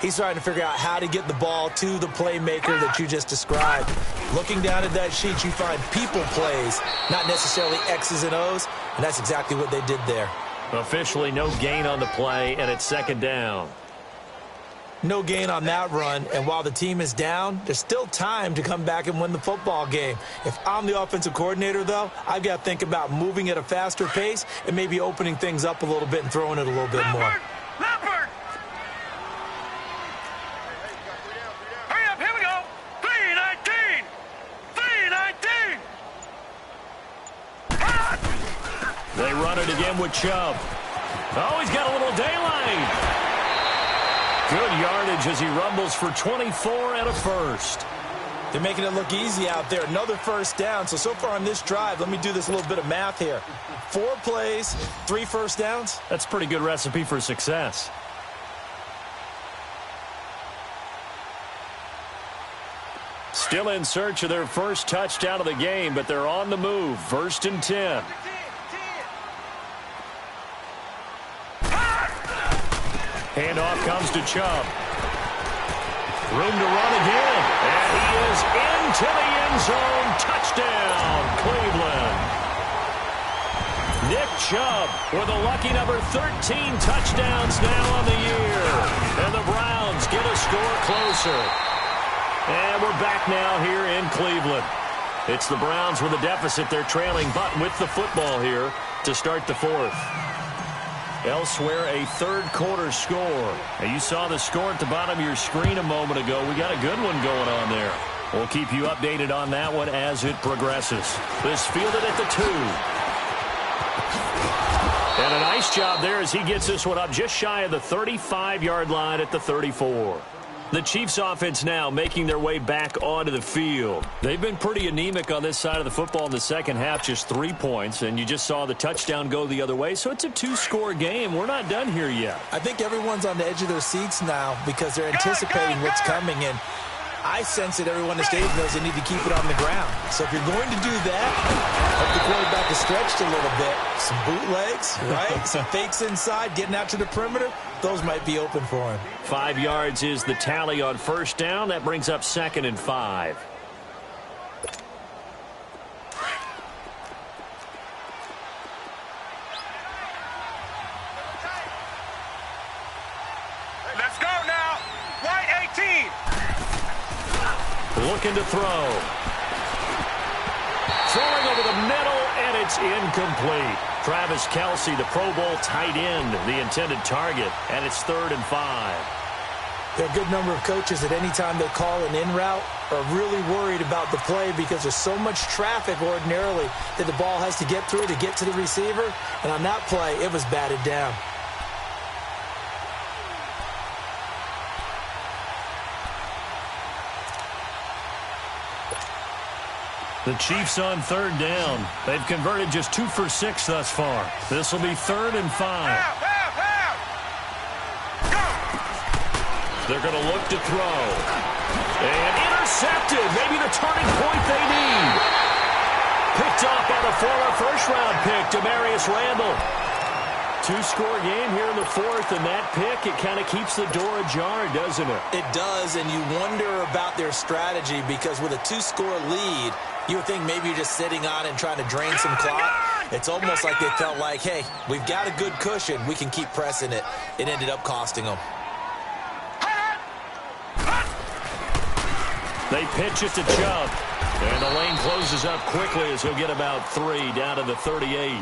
He's trying to figure out how to get the ball to the playmaker that you just described. Looking down at that sheet, you find people plays, not necessarily X's and O's, and that's exactly what they did there. Officially no gain on the play, and it's 2nd down. No gain on that run, and while the team is down, there's still time to come back and win the football game. If I'm the offensive coordinator, though, I've got to think about moving at a faster pace and maybe opening things up a little bit and throwing it a little bit more. Leopard! Hurry up, here we go! 319! 319! They run it again with Chubb. Oh, he's got a little daylight. Good yardage as he rumbles for 24 and a first. They're making it look easy out there. Another first down. So far on this drive, let me do this little bit of math here. 4 plays, 3 first downs. That's a pretty good recipe for success. Still in search of their first touchdown of the game, but they're on the move. 1st and 10. Hand off comes to Chubb. Room to run again. And he is into the end zone. Touchdown, Cleveland. Nick Chubb with a lucky number 13 touchdowns now on the year. And the Browns get a score closer. And we're back now here in Cleveland. It's the Browns with a deficit. They're trailing, but with the football here to start the fourth. Elsewhere, a third-quarter score. And you saw the score at the bottom of your screen a moment ago. We got a good one going on there. We'll keep you updated on that one as it progresses. This fielded at the 2. And a nice job there as he gets this one up just shy of the 35-yard line at the 34. The Chiefs offense now making their way back onto the field. They've been pretty anemic on this side of the football in the second half, just 3 points, and you just saw the touchdown go the other way, so it's a 2-score game. We're not done here yet. I think everyone's on the edge of their seats now because they're anticipating what's coming, and I sense that everyone in the stadium knows they need to keep it on the ground. So if you're going to do that, hope the quarterback is stretched a little bit. Some bootlegs, right? Some fakes inside, getting out to the perimeter. Those might be open for him. 5 yards is the tally on first down. That brings up 2nd and 5. Let's go now. White 18. Looking to throw. Throwing over the middle, and it's incomplete. Travis Kelce, the Pro Bowl tight end, the intended target, and it's 3rd and 5. There are a good number of coaches that any time they call an in route are really worried about the play because there's so much traffic ordinarily that the ball has to get through to get to the receiver. And on that play, it was batted down. The Chiefs on 3rd down. They've converted just 2 for 6 thus far. This will be 3rd and 5. They're going to look to throw. And intercepted. Maybe the turning point they need. Picked up by the former first-round pick, Demarius Randall. 2-score game here in the 4th, and that pick, it kind of keeps the door ajar, doesn't it? It does, and you wonder about their strategy because with a 2-score lead, you would think maybe you're just sitting on it and trying to drain some clock. It's almost like they felt like, hey, we've got a good cushion. We can keep pressing it. It ended up costing them. They pitch it to Chubb. And the lane closes up quickly as he'll get about 3 down to the 38.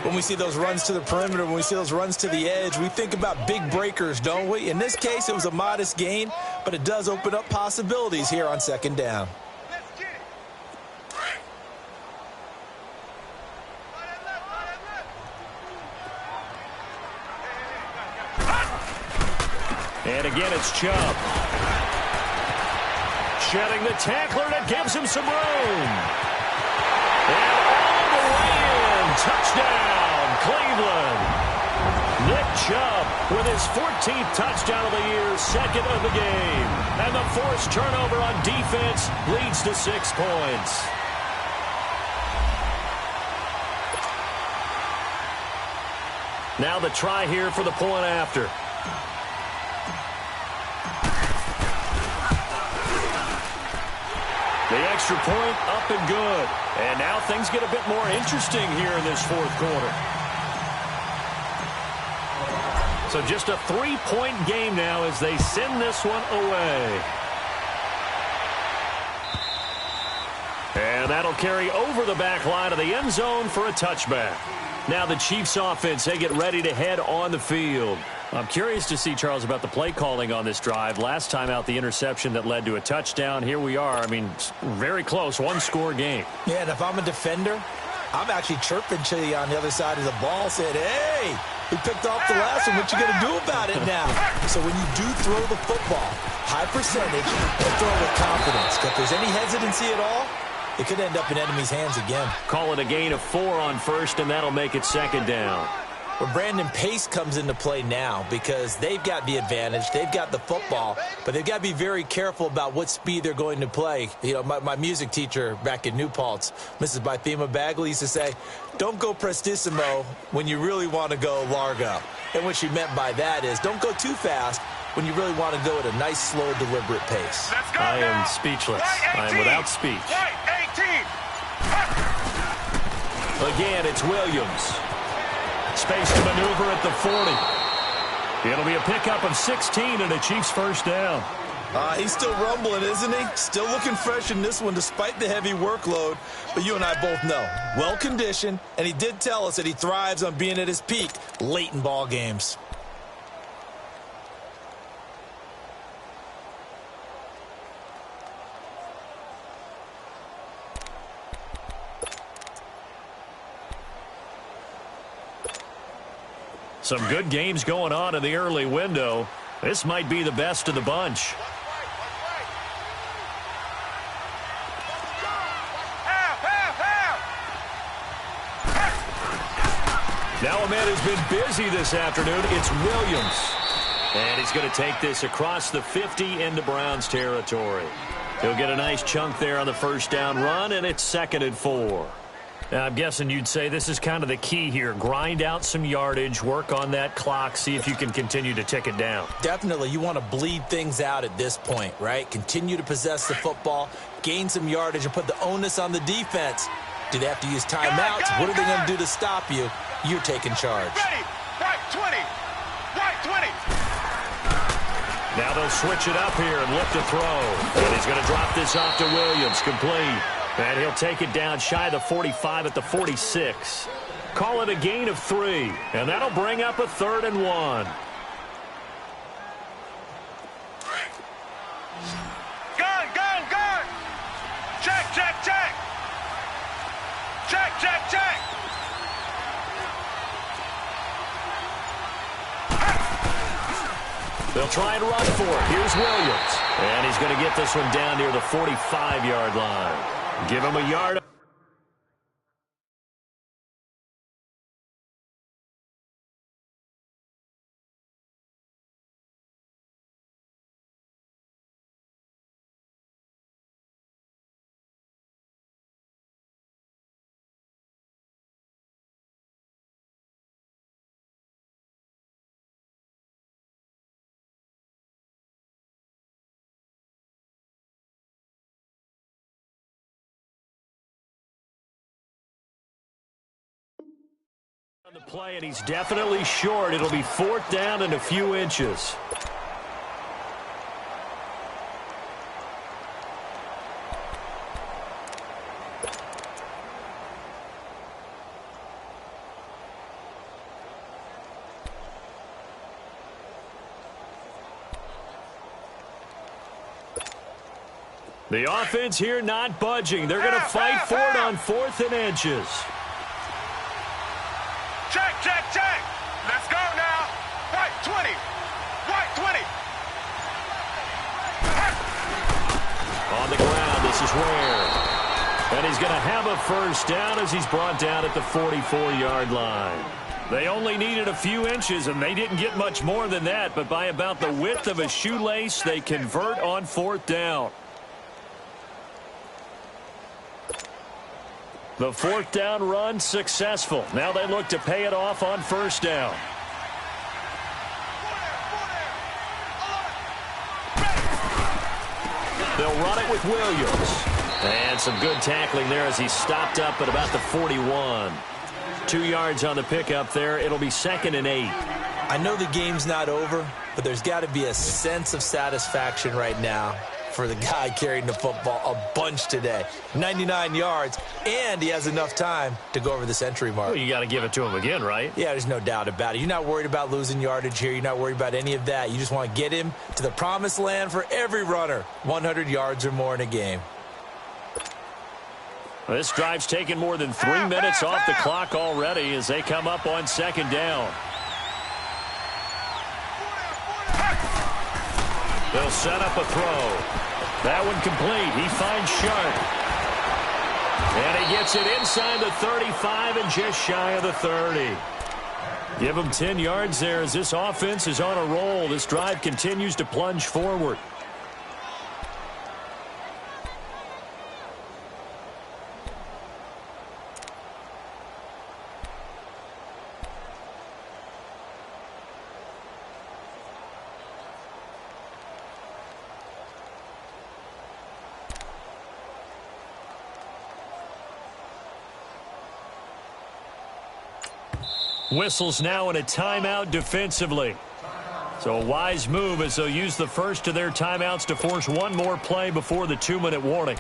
When we see those runs to the perimeter, when we see those runs to the edge, we think about big breakers, don't we? In this case, it was a modest gain, but it does open up possibilities here on 2nd down. And again, it's Chubb. Shedding the tackler that gives him some room. And all the way in. Touchdown, Cleveland. Nick Chubb with his 14th touchdown of the year, 2nd of the game. And the forced turnover on defense leads to 6 points. Now the try here for the point after. The extra point up and good. And now things get a bit more interesting here in this 4th quarter. So just a 3-point game now as they send this one away. And that'll carry over the back line of the end zone for a touchback. Now the Chiefs offense, they get ready to head on the field. I'm curious to see, Charles, about the play calling on this drive. Last time out, the interception that led to a touchdown. Here we are. I mean, very close, 1-score game. Yeah, and if I'm a defender, I'm actually chirping to you on the other side of the ball, saying, hey, we picked off the last one. What you going to do about it now? So when you do throw the football, high percentage, and throw it with confidence. If there's any hesitancy at all, it could end up in enemy's hands again. Call it a gain of 4 on first, and that'll make it 2nd down. Well, Brandon, pace comes into play now because they've got the advantage. They've got the football, but they've got to be very careful about what speed they're going to play. You know, my music teacher back in New Paltz, Mrs. Bythema Bagley, used to say, don't go prestissimo when you really want to go largo. And what she meant by that is don't go too fast when you really want to go at a nice, slow, deliberate pace. I am speechless. I am without speech. Again, it's Williams. Space to maneuver at the 40. It'll be a pickup of 16 and a Chiefs first down. He's still rumbling, isn't he? Still looking fresh in this one despite the heavy workload. But you and I both know, well-conditioned, and he did tell us that he thrives on being at his peak late in ball games. Some good games going on in the early window. This might be the best of the bunch. Now a man who's been busy this afternoon, it's Williams. And he's going to take this across the 50 into Browns territory. He'll get a nice chunk there on the first down run, and it's 2nd and 4. Now, I'm guessing you'd say this is kind of the key here. Grind out some yardage, work on that clock, see if you can continue to tick it down. Definitely. You want to bleed things out at this point, right? Continue to possess the football, gain some yardage, and put the onus on the defense. Do they have to use timeouts? What are they going to do to stop you? You're taking charge. Ready. Right 20. Right 20. Now they'll switch it up here and look to throw. And he's going to drop this off to Williams, complete. And he'll take it down shy of the 45 at the 46. Call it a gain of 3. And that'll bring up a 3rd and 1. Gun. Check. Check. They'll try and run for it. Here's Williams. And he's going to get this one down near the 45-yard line. Give him a yard. On the play, and he's definitely short. It'll be 4th down and a few inches. The offense here not budging. They're going to fight for it on 4th and inches. Check. Let's go now. Right 20. On the ground, this is Ware. And he's going to have a first down as he's brought down at the 44-yard line. They only needed a few inches, and they didn't get much more than that. But by about the width of a shoelace, they convert on 4th down. The 4th down run successful. Now they look to pay it off on 1st down. They'll run it with Williams. And some good tackling there as he stopped up at about the 41. 2 yards on the pickup there. It'll be 2nd and 8. I know the game's not over, but there's got to be a sense of satisfaction right now for the guy carrying the football a bunch today. 99 yards, and he has enough time to go over the century mark. Well, you got to give it to him again, right? Yeah, there's no doubt about it. You're not worried about losing yardage here. You're not worried about any of that. You just want to get him to the promised land for every runner. 100 yards or more in a game. This drive's taken more than 3 minutes off the clock already as they come up on 2nd down. They'll set up a throw. That one complete. He finds Sharp. And he gets it inside the 35 and just shy of the 30. Give him 10 yards there as this offense is on a roll. This drive continues to plunge forward. Whistles now in a timeout defensively. So a wise move as they'll use the first of their timeouts to force one more play before the 2-minute warning.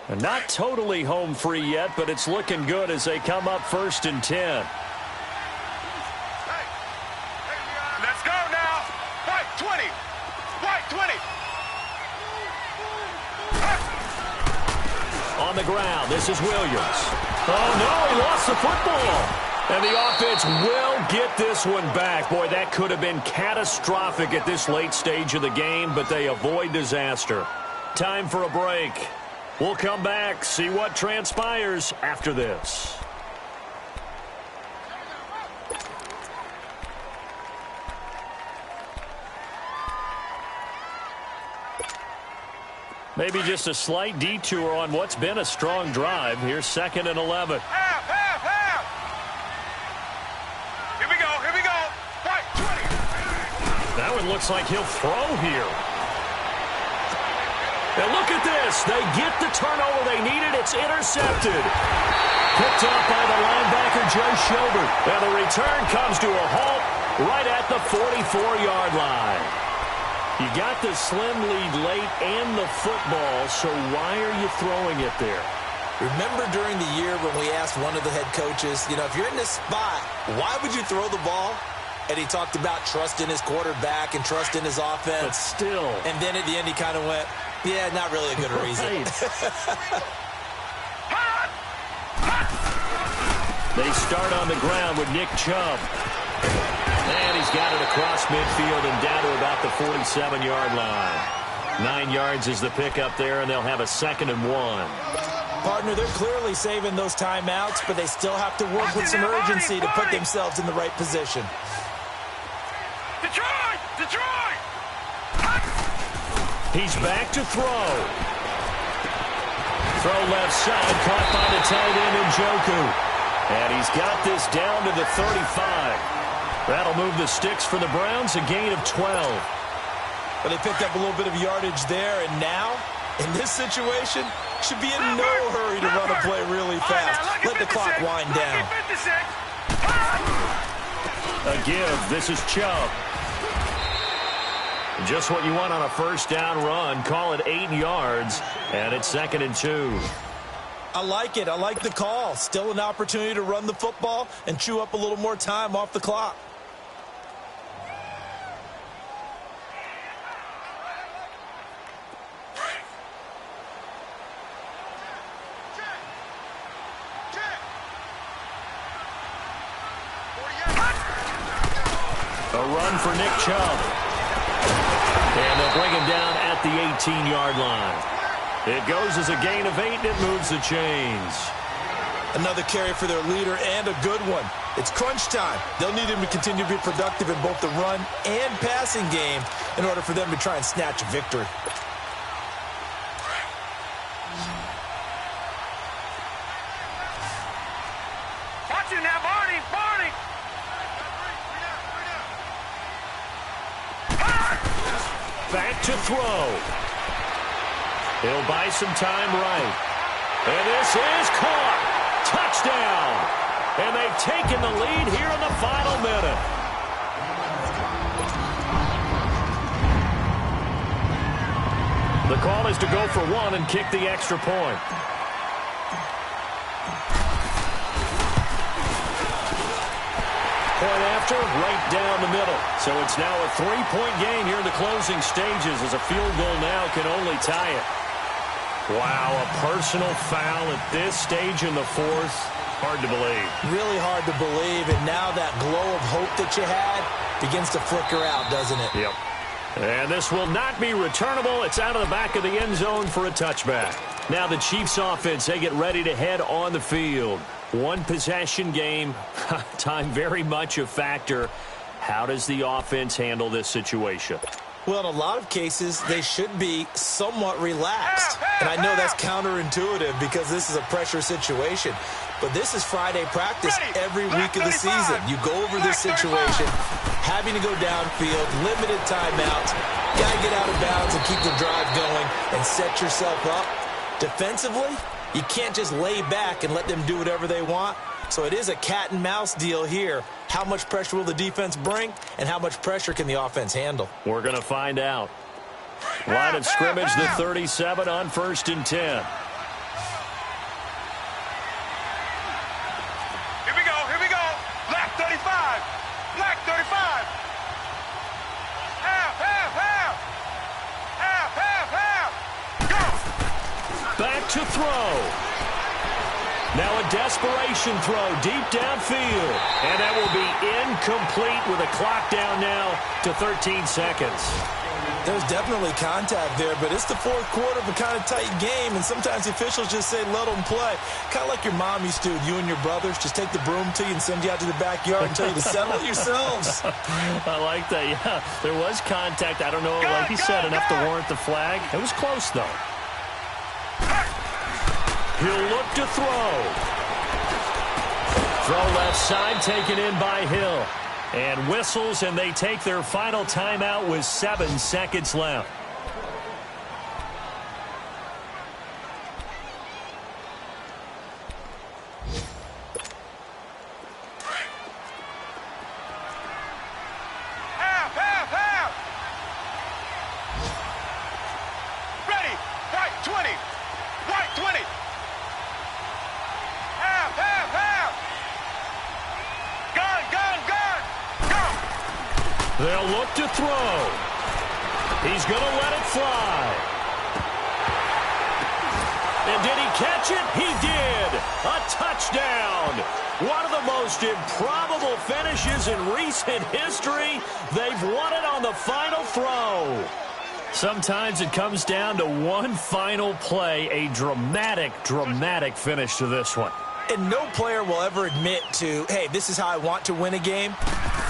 And not totally home free yet, but it's looking good as they come up 1st and 10. Let's go now. White 20. White 20. On the ground, this is Williams. Oh, no, he lost the football. And the offense will get this one back. Boy, that could have been catastrophic at this late stage of the game, but they avoid disaster. Time for a break. We'll come back, see what transpires after this. Maybe just a slight detour on what's been a strong drive. Here's 2nd and 11. Half. Here we go. White 20. That one looks like he'll throw here. And look at this. They get the turnover they needed. It's intercepted. Picked up by the linebacker, Joe Schobert. And the return comes to a halt right at the 44-yard line. You got the slim lead late and the football, so why are you throwing it there? Remember during the year when we asked one of the head coaches, if you're in this spot, why would you throw the ball? And he talked about trust in his quarterback and trust in his offense. But still. And then at the end he kind of went, yeah, not really a good reason. They start on the ground with Nick Chubb. And he's got it across midfield and down to about the 47-yard line. 9 yards is the pickup there, and they'll have a 2nd and 1. Partner, they're clearly saving those timeouts, but they still have to work with some urgency to put themselves in the right position. Detroit! He's back to throw. Throw left side, caught by the tight end Njoku. And he's got this down to the 35. That'll move the sticks for the Browns, a gain of 12. But they picked up a little bit of yardage there, and now, in this situation, should be in no hurry to run a play really fast. Let the clock wind down. A give. This is Chubb. Just what you want on a first down run. Call it 8 yards, and it's 2nd and 2. I like it. I like the call. Still an opportunity to run the football and chew up a little more time off the clock. A run for Nick Chubb. And they'll bring him down at the 18-yard line. It goes as a gain of 8, and it moves the chains. Another carry for their leader, and a good one. It's crunch time. They'll need him to continue to be productive in both the run and passing game in order for them to try and snatch a victory. Watch it now, Barney! Back to throw. He'll buy some time right. And this is caught. Touchdown. And they've taken the lead here in the final minute. The call is to go for one and kick the extra point. Point after, right down the middle. So it's now a 3-point game here in the closing stages as a field goal now can only tie it. Wow, a personal foul at this stage in the fourth. Hard to believe. Really hard to believe, and now that glow of hope that you had begins to flicker out, doesn't it? Yep. And this will not be returnable. It's out of the back of the end zone for a touchback. Now the Chiefs offense, they get ready to head on the field. One possession game, time very much a factor. How does the offense handle this situation? Well, in a lot of cases, they should be somewhat relaxed. And I know that's counterintuitive because this is a pressure situation. But this is Friday practice every week of the season. You go over this situation, having to go downfield, limited timeouts. Got to get out of bounds and keep the drive going and set yourself up. Defensively, you can't just lay back and let them do whatever they want. So it is a cat and mouse deal here. How much pressure will the defense bring, and how much pressure can the offense handle? We're going to find out. Line of scrimmage, the 37 on 1st and 10. Here we go, here we go. Black 35. Black 35. Half, half, half. Half, half, half. Go. Back to throw. Now a desperation throw deep downfield. And that will be incomplete with a clock down now to 13 seconds. There's definitely contact there, but it's the fourth quarter of a kind of tight game, and sometimes the officials just say, let them play. Kind of like your mom used to, you and your brothers, just take the broom to you and send you out to the backyard and tell you to settle it yourselves. I like that, yeah. There was contact. I don't know, like you said, enough to warrant the flag. It was close, though. He'll look to throw. Throw left side, taken in by Hill. And whistles, and they take their final timeout with 7 seconds left. Half, half, half. Ready. White 20. White 20. Half, half, half. Gun, gun, gun. Go. They'll look to throw. He's going to let it fly. And did he catch it? He did. A touchdown. One of the most improbable finishes in recent history. They've won it on the final throw. Sometimes it comes down to one final play. A dramatic, dramatic finish to this one. And no player will ever admit to, hey, this is how I want to win a game.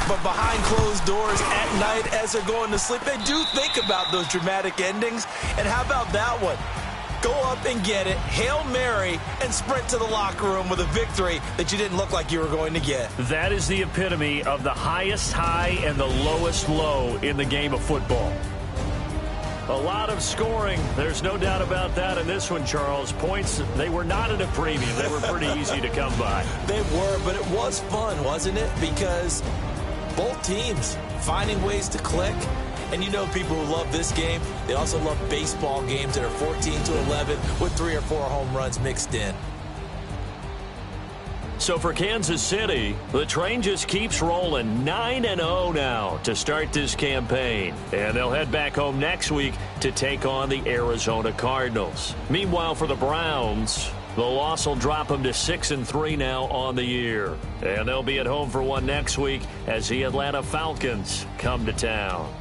But behind closed doors at night as they're going to sleep, they do think about those dramatic endings. And how about that one? Go up and get it, Hail Mary, and sprint to the locker room with a victory that you didn't look like you were going to get. That is the epitome of the highest high and the lowest low in the game of football. A lot of scoring. There's no doubt about that in this one, Charles. Points, they were not at a premium. They were pretty easy to come by. They were, but it was fun, wasn't it? Because both teams finding ways to click. And you know people who love this game, they also love baseball games that are 14-11 with 3 or 4 home runs mixed in. So for Kansas City, the train just keeps rolling 9-0 now to start this campaign. And they'll head back home next week to take on the Arizona Cardinals. Meanwhile, for the Browns, the loss will drop them to 6-3 now on the year. And they'll be at home for one next week as the Atlanta Falcons come to town.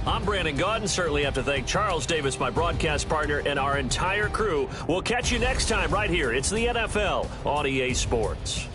I'm Brandon Gaudin. Certainly have to thank Charles Davis, my broadcast partner, and our entire crew. We'll catch you next time right here. It's the NFL on EA Sports.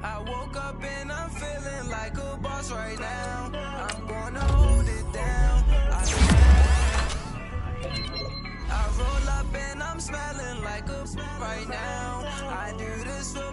I woke up and I'm feeling like a boss right now. I'm gonna hold it down. I roll up and I'm smelling like a right now. I do this for